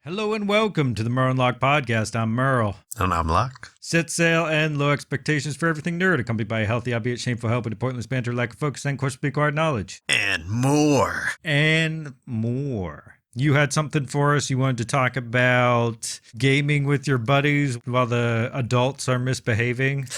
Hello and welcome to the Merle and Locke podcast. I'm Merle. And I'm Locke. Set sail and low expectations for everything nerd, accompanied by a healthy, albeit shameful help with a pointless banter, lack of focus, and questionably acquired knowledge. And more. And more. You had something for us. You wanted to talk about gaming with your buddies while the adults are misbehaving.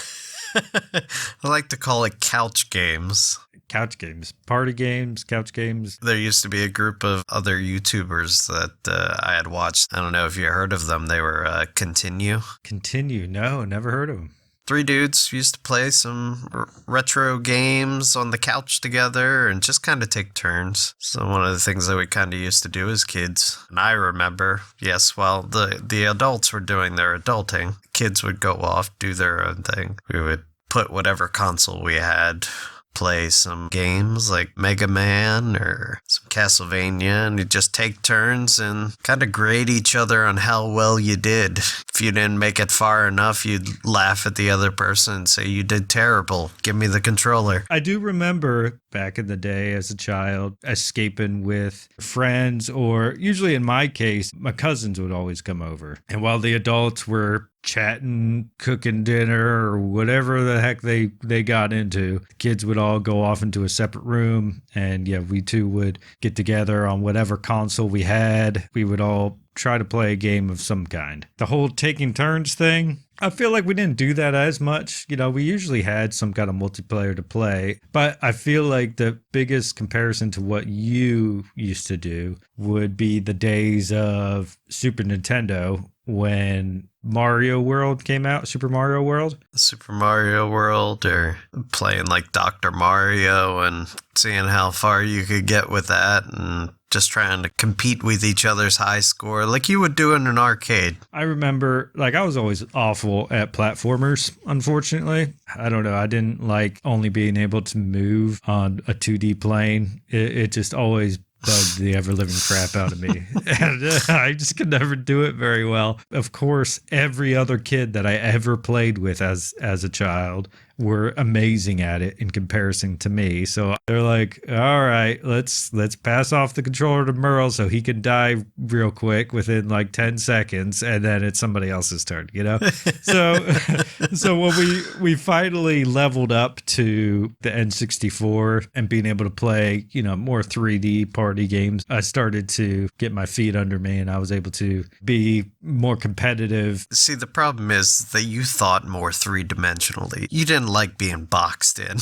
I like to call it couch games. Couch games, party games, couch games. There used to be a group of other YouTubers that I had watched. I don't know if you heard of them. They were Continue. Continue? No, never heard of them. 3 dudes used to play some retro games on the couch together and just kind of take turns. So one of the things that we kind of used to do as kids, and I remember, yes, while the adults were doing their adulting, kids would go off, do their own thing. We would put whatever console we had, play some games like Mega Man or some Castlevania, and you just take turns and kind of grade each other on how well you did. If you didn't make it far enough, you'd laugh at the other person and say, "You did terrible. Give me the controller." I do remember back in the day as a child escaping with friends, or usually in my case, my cousins would always come over. And while the adults were chatting, cooking dinner, or whatever the heck they got into, the kids would all go off into a separate room. And yeah, we too would get together on whatever console we had. We would all try to play a game of some kind. The whole taking turns thing, I feel like we didn't do that as much. You know, we usually had some kind of multiplayer to play, but I feel like the biggest comparison to what you used to do would be the days of Super Nintendo when Mario World came out, Super Mario World. Super Mario World, or playing like Dr. Mario and seeing how far you could get with that, and just trying to compete with each other's high score like you would do in an arcade. I remember, like, I was always awful at platformers, unfortunately. I don't know. I didn't like only being able to move on a 2D plane. It just always bugged the ever-living crap out of me. And I just could never do it very well. Of course, every other kid that I ever played with as a child were amazing at it in comparison to me. So they're like, all right, let's pass off the controller to Merle so he can die real quick within like 10 seconds, and then it's somebody else's turn, you know? So when we finally leveled up to the N64 and being able to play, you know, more 3D party games, I started to get my feet under me and I was able to be more competitive. See, the problem is that you thought more three-dimensionally. You didn't like being boxed in.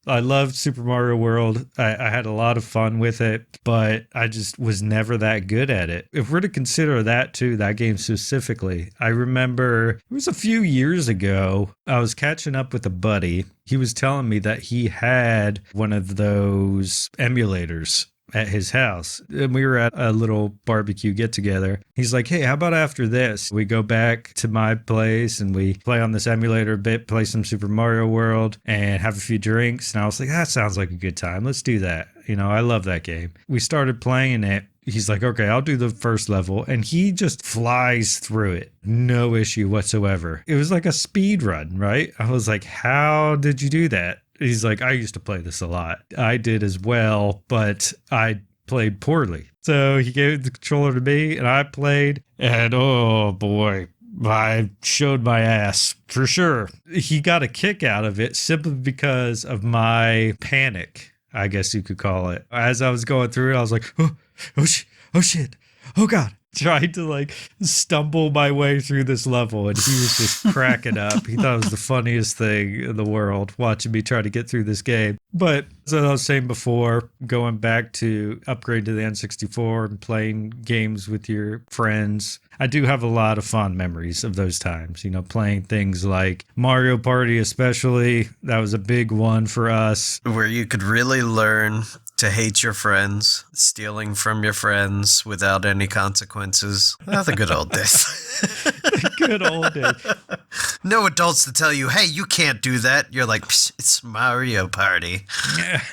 I loved Super Mario World. I had a lot of fun with it, but I just was never that good at it. If we're to consider that too, that game specifically, I remember it was a few years ago, I was catching up with a buddy. He was telling me that he had one of those emulators at his house, and we were at a little barbecue get together. He's like, "Hey, how about after this we go back to my place and we play on this emulator a bit, play some Super Mario World and have a few drinks?" And I was like, "That sounds like a good time. Let's do that." You know, I love that game. We started playing it. He's like, "Okay, I'll do the first level." And he just flies through it. No issue whatsoever. It was like a speed run, right? I was like, "How did you do that?" He's like, "I used to play this a lot. I did as well, but I played poorly." So he gave the controller to me and I played, and oh boy, I showed my ass for sure. He got a kick out of it simply because of my panic, I guess you could call it. As I was going through it, I was like, oh shit, oh God. Tried to like stumble my way through this level, and he was just cracking up. He thought it was the funniest thing in the world watching me try to get through this game. But as I was saying before, going back to upgrade to the N64 and playing games with your friends, I do have a lot of fond memories of those times, you know, playing things like Mario Party especially. That was a big one for us. Where you could really learn to hate your friends, stealing from your friends without any consequences. Oh, the good old days. Good old days. No adults to tell you, "Hey, you can't do that." You're like, "It's Mario Party." Yeah.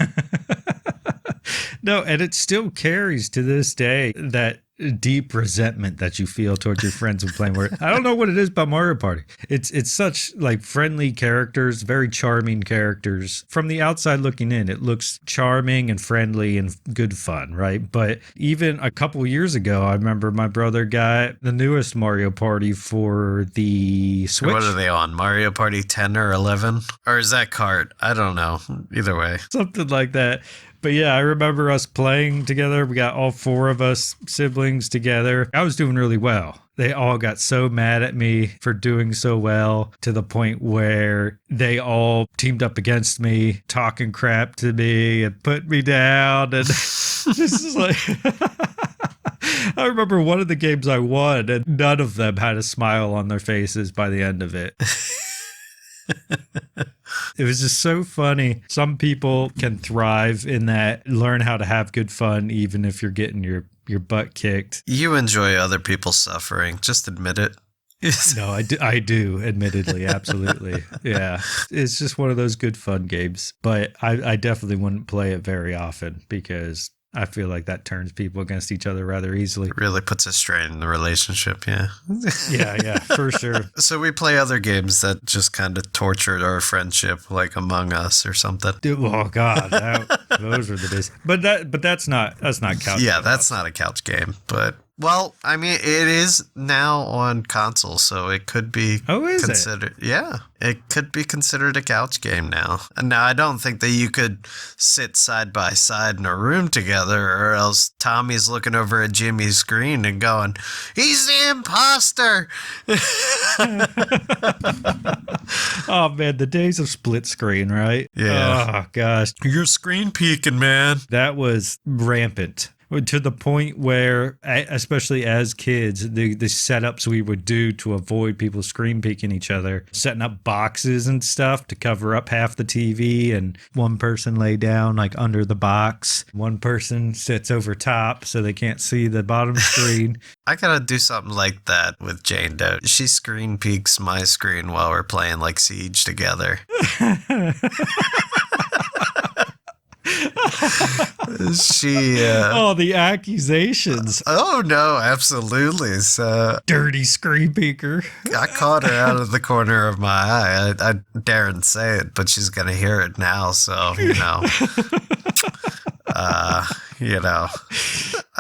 No, and it still carries to this day that deep resentment that you feel towards your friends when playing Mario. I don't know what it is about Mario Party. It's such like friendly characters, very charming characters. From the outside looking in, it looks charming and friendly and good fun, right? But even a couple years ago, I remember my brother got the newest Mario Party for the Switch. What are they on? Mario Party 10 or 11? Or is that Kart? I don't know. Either way. Something like that. But yeah, I remember us playing together. We got all four of us siblings together. I was doing really well. They all got so mad at me for doing so well to the point where they all teamed up against me, talking crap to me and put me down. And this is like... I remember one of the games I won, and none of them had a smile on their faces by the end of it. It was just so funny. Some people can thrive in that, learn how to have good fun, even if you're getting your butt kicked. You enjoy other people's suffering. Just admit it. No, I do, admittedly. Absolutely. Yeah. It's just one of those good fun games. But I definitely wouldn't play it very often because I feel like that turns people against each other rather easily. It really puts a strain in the relationship, yeah. Yeah, for sure. So we play other games that just kind of tortured our friendship, like Among Us or something. Oh God, those were the days. But that's not couch. Yeah, that's not a couch game, but. Well, I mean, it is now on console, so it could be considered. Yeah, it could be considered a couch game now. And now I don't think that you could sit side by side in a room together, or else Tommy's looking over at Jimmy's screen and going, "He's the imposter." Oh man, the days of split screen, right? Yeah. Oh gosh, you're screen peeking, man. That was rampant. To the point where, especially as kids, the setups we would do to avoid people screen peeking each other, setting up boxes and stuff to cover up half the TV, and one person lay down like under the box, one person sits over top so they can't see the bottom screen. I gotta do something like that with Jane Doe. She screen peeks my screen while we're playing like Siege together. The accusations. Oh no, absolutely. So dirty screen peeker. I caught her out of the corner of my eye. I daren't say it, but she's gonna hear it now, so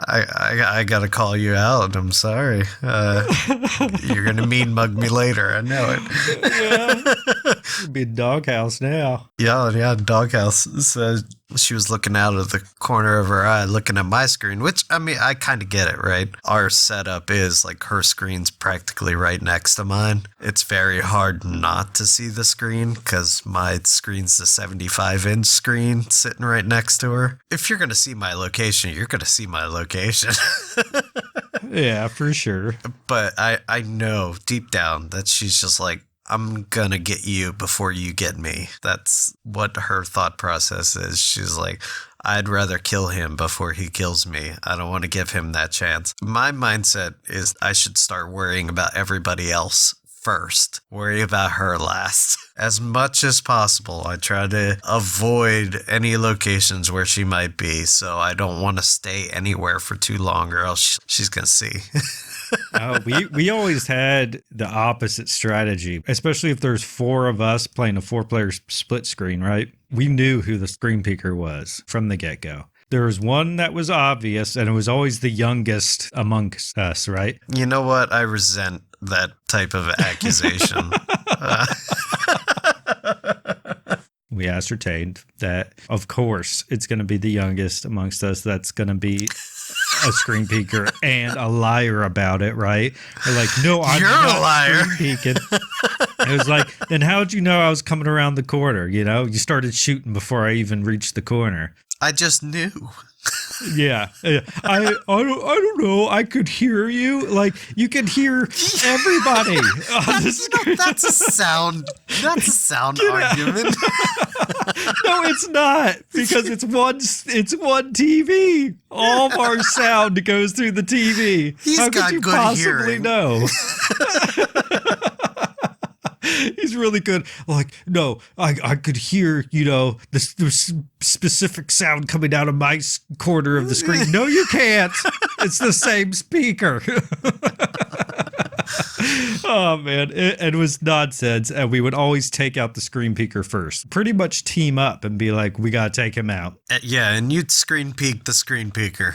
I gotta call you out. I'm sorry. You're gonna mean mug me later. I know it. It'd be a doghouse now. Yeah, doghouse. So she was looking out of the corner of her eye, looking at my screen, which, I mean, I kind of get it, right? Our setup is like her screen's practically right next to mine. It's very hard not to see the screen because my screen's the 75-inch screen sitting right next to her. If you're going to see my location, you're going to see my location. Yeah, for sure. But I know deep down that she's just like, I'm gonna get you before you get me. That's what her thought process is. She's like, I'd rather kill him before he kills me. I don't want to give him that chance. My mindset is I should start worrying about everybody else first. Worry about her last. As much as possible, I try to avoid any locations where she might be, so I don't want to stay anywhere for too long or else she's gonna see. We always had the opposite strategy, especially if there's four of us playing a 4-player split screen, right? We knew who the screen peeker was from the get-go. There was one that was obvious, and it was always the youngest amongst us, right? You know what? I resent that type of accusation. We ascertained that, of course, it's going to be the youngest amongst us that's going to be a screen peeker and a liar about it, right? We're like, no, I'm You're not a liar. screen peeking. It was like, then how'd you know I was coming around the corner? You know, you started shooting before I even reached the corner. I just knew. Yeah. I don't know. I could hear you. Like, you could hear everybody on the screen. That's a sound argument. No, it's not, because it's one TV. All of our sound goes through the TV. He's How got could you good possibly hearing. know? He's really good. Like, no, I could hear, the specific sound coming out of my corner of the screen. No, you can't. It's the same speaker. Oh man, it was nonsense, and we would always take out the screen peeker first. Pretty much team up and be like, "We gotta take him out." Yeah, and you'd screen peek the screen peeker.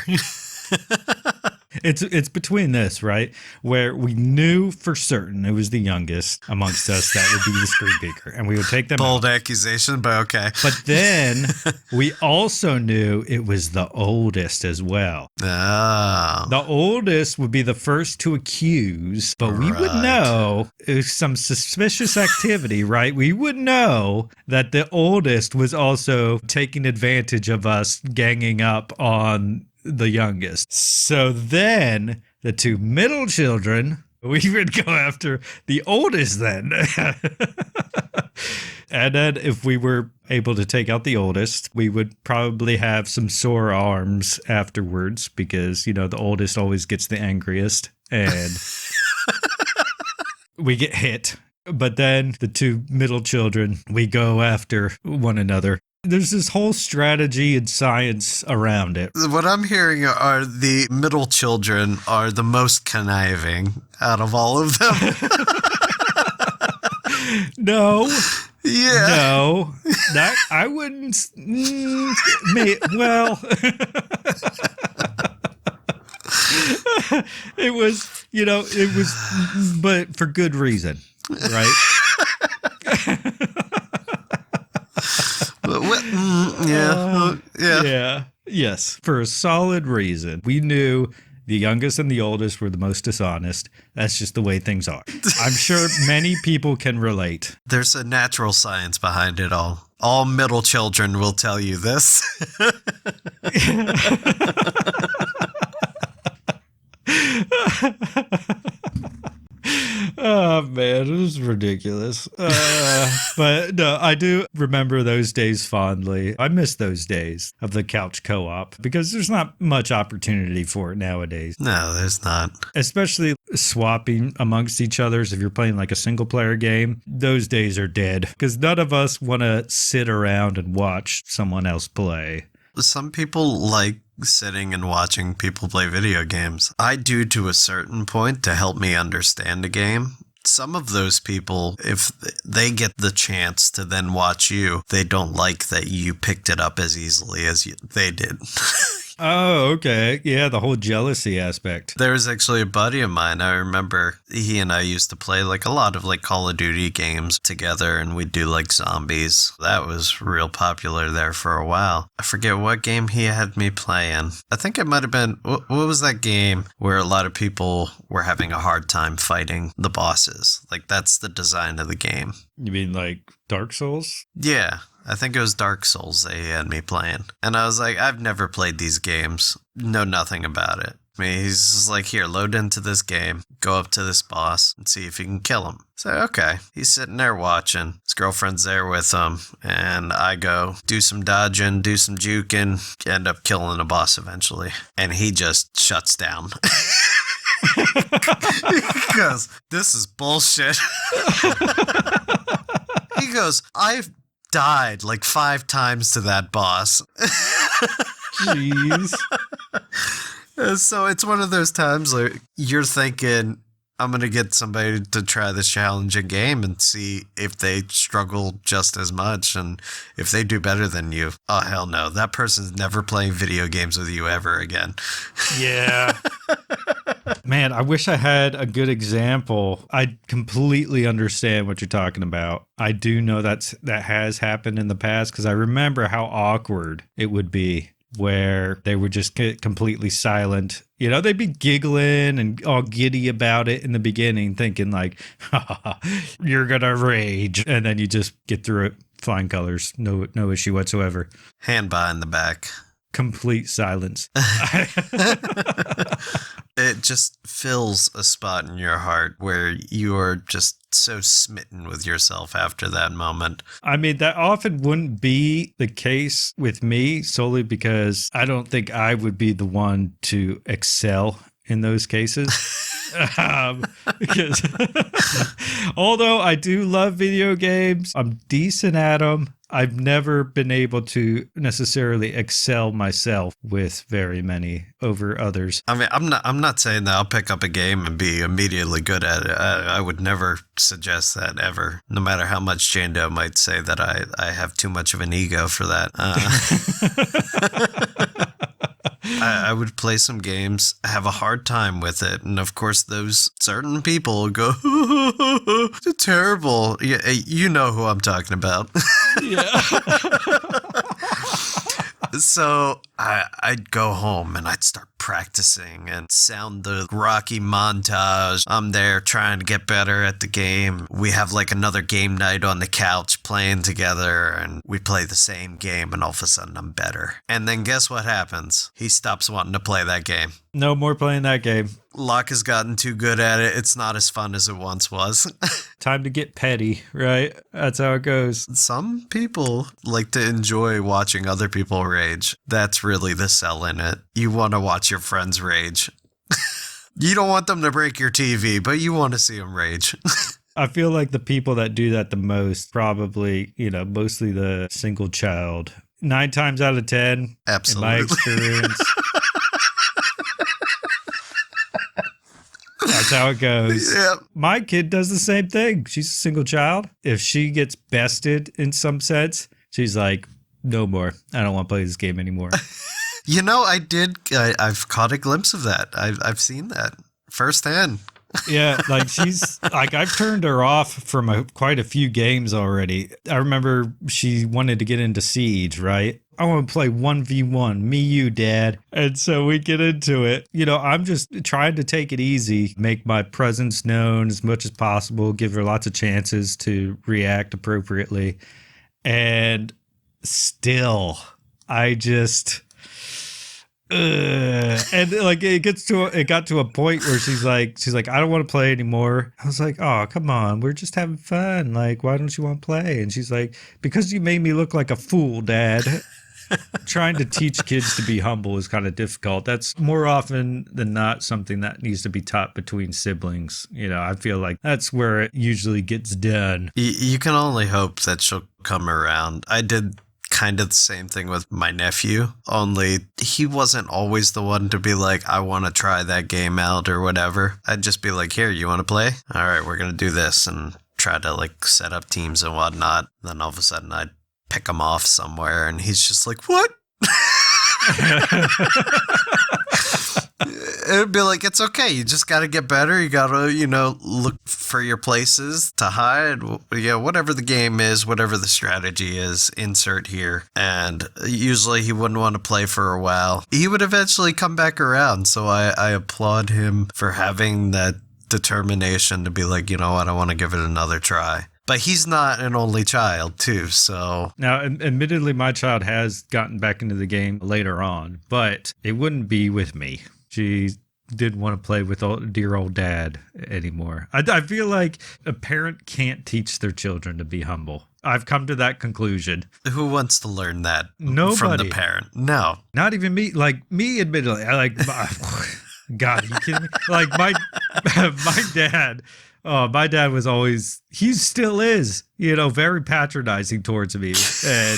It's between this, right, where we knew for certain it was the youngest amongst us that would be the screen peeker, and we would take them Bold out. accusation, but okay. But then we also knew it was the oldest as well. Oh. The oldest would be the first to accuse, but we would Right. know it was some suspicious activity, right? We would know that the oldest was also taking advantage of us ganging up on the youngest. So then the two middle children, we would go after the oldest then. And then if we were able to take out the oldest, we would probably have some sore arms afterwards because, you know, the oldest always gets the angriest and we get hit. But then the two middle children, we go after one another. There's this whole strategy and science around it. What I'm hearing are the middle children are the most conniving out of all of them. No, Yeah. no, that I wouldn't. Well, it was, you know, it was, but for good reason, right? Yeah. Yeah. Yeah. Yes. For a solid reason. We knew the youngest and the oldest were the most dishonest. That's just the way things are. I'm sure many people can relate. There's a natural science behind it all. All middle children will tell you this. Oh man, it was ridiculous. But no, I do remember those days fondly. I miss those days of the couch co-op because there's not much opportunity for it nowadays. No, there's not. Especially swapping amongst each others. If you're playing like a single player game, those days are dead because none of us want to sit around and watch someone else play. Some people like sitting and watching people play video games. I do to a certain point to help me understand a game. Some of those people, if they get the chance to then watch you, they don't like that you picked it up as easily as they did. Oh, okay. Yeah, the whole jealousy aspect. There was actually a buddy of mine. I remember he and I used to play like a lot of like Call of Duty games together, and we'd do like zombies. That was real popular there for a while. I forget what game he had me playing. I think it might have been, what was that game where a lot of people were having a hard time fighting the bosses? Like that's the design of the game. You mean like Dark Souls? Yeah. I think it was Dark Souls they had me playing. And I was like, I've never played these games. Know nothing about it. I mean, he's just like, here, load into this game. Go up to this boss and see if you can kill him. So, okay. He's sitting there watching. His girlfriend's there with him. And I go do some dodging, do some juking, end up killing the boss eventually. And he just shuts down. He goes, this is bullshit. He goes, I've died like 5 times to that boss. Jeez. So it's one of those times like you're thinking, I'm going to get somebody to try this challenging game and see if they struggle just as much. And if they do better than you, oh, hell no. That person's never playing video games with you ever again. Yeah. Man, I wish I had a good example. I completely understand what you're talking about. I do know that has happened in the past because I remember how awkward it would be where they would just get completely silent. You know, they'd be giggling and all giddy about it in the beginning, thinking like, you're going to rage. And then you just get through it, flying colors, no issue whatsoever. Hand behind the back. Complete silence. It just fills a spot in your heart where you are just so smitten with yourself after that moment. I mean, that often wouldn't be the case with me solely because I don't think I would be the one to excel in those cases. Because although I do love video games, I'm decent at them. I've never been able to necessarily excel myself with very many over others. I mean, I'm not saying that I'll pick up a game and be immediately good at it. I would never suggest that ever, no matter how much Jando might say that I have too much of an ego for that. I would play some games, have a hard time with it, and of course those certain people go, it's terrible. Yeah, you know who I'm talking about. Yeah. So I'd go home and I'd start practicing and sound the Rocky montage. I'm there trying to get better at the game. We have like another game night on the couch playing together, and we play the same game, and all of a sudden I'm better. And then guess what happens? He stops wanting to play that game. No more playing that game. Locke has gotten too good at it. It's not as fun as it once was. Time to get petty, right? That's how it goes. Some people like to enjoy watching other people rage. That's really the sell in it. You want to watch your friends rage. You don't want them to break your TV, but you want to see them rage. I feel like the people that do that the most, probably, mostly the single child. 9 times out of 10, Absolutely. in my experience. That's how it goes. Yeah. My kid does the same thing. She's a single child. If she gets bested in some sense, she's like, no more. I don't want to play this game anymore. I've caught a glimpse of that. I've seen that firsthand. Yeah, like I've turned her off from quite a few games already. I remember she wanted to get into Siege, right? I want to play 1v1, me, you, Dad. And so we get into it. I'm just trying to take it easy, make my presence known as much as possible, give her lots of chances to react appropriately. And still, I just... and like it got to a point where she's like, I don't want to play anymore. I was like, oh, come on, we're just having fun. Like, why don't you want to play? And she's like, because you made me look like a fool, Dad. Trying to teach kids to be humble is kind of difficult. That's more often than not something that needs to be taught between siblings. I feel like that's where it usually gets done. You can only hope that she'll come around. I did kind of the same thing with my nephew, only he wasn't always the one to be like, I want to try that game out or whatever. I'd just be like, here, you want to play? All right, we're going to do this, and try to like set up teams and whatnot. Then all of a sudden I'd pick him off somewhere and he's just like, what? It'd be like, it's okay. You just got to get better. You got to, look for your places to hide. Yeah, whatever the game is, whatever the strategy is, insert here. And usually he wouldn't want to play for a while. He would eventually come back around. So I applaud him for having that determination to be like, you know what, I want to give it another try. But he's not an only child, too, so... Now, admittedly, my child has gotten back into the game later on, but it wouldn't be with me. She didn't want to play with dear old Dad anymore. I feel like a parent can't teach their children to be humble. I've come to that conclusion. Who wants to learn that Nobody. From the parent? No. Not even me. Like, me, admittedly. God, are you kidding me? Like, my dad... Oh, my dad was always, he still is, very patronizing towards me. And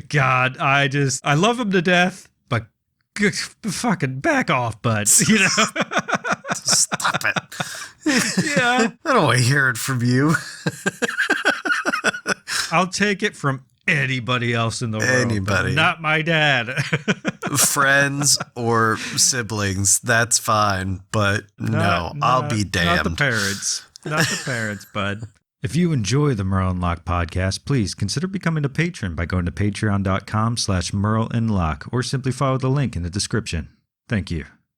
God, I love him to death, but fucking back off, bud. Stop it. Yeah. I don't want to hear it from you. I'll take it from anybody else in the world. Anybody. Not my dad. Friends or siblings, that's fine. But I'll be damned. Not the parents. Not the parents, bud. If you enjoy the Merle and Locke podcast, please consider becoming a patron by going to patreon.com/Merle and Locke or simply follow the link in the description. Thank you.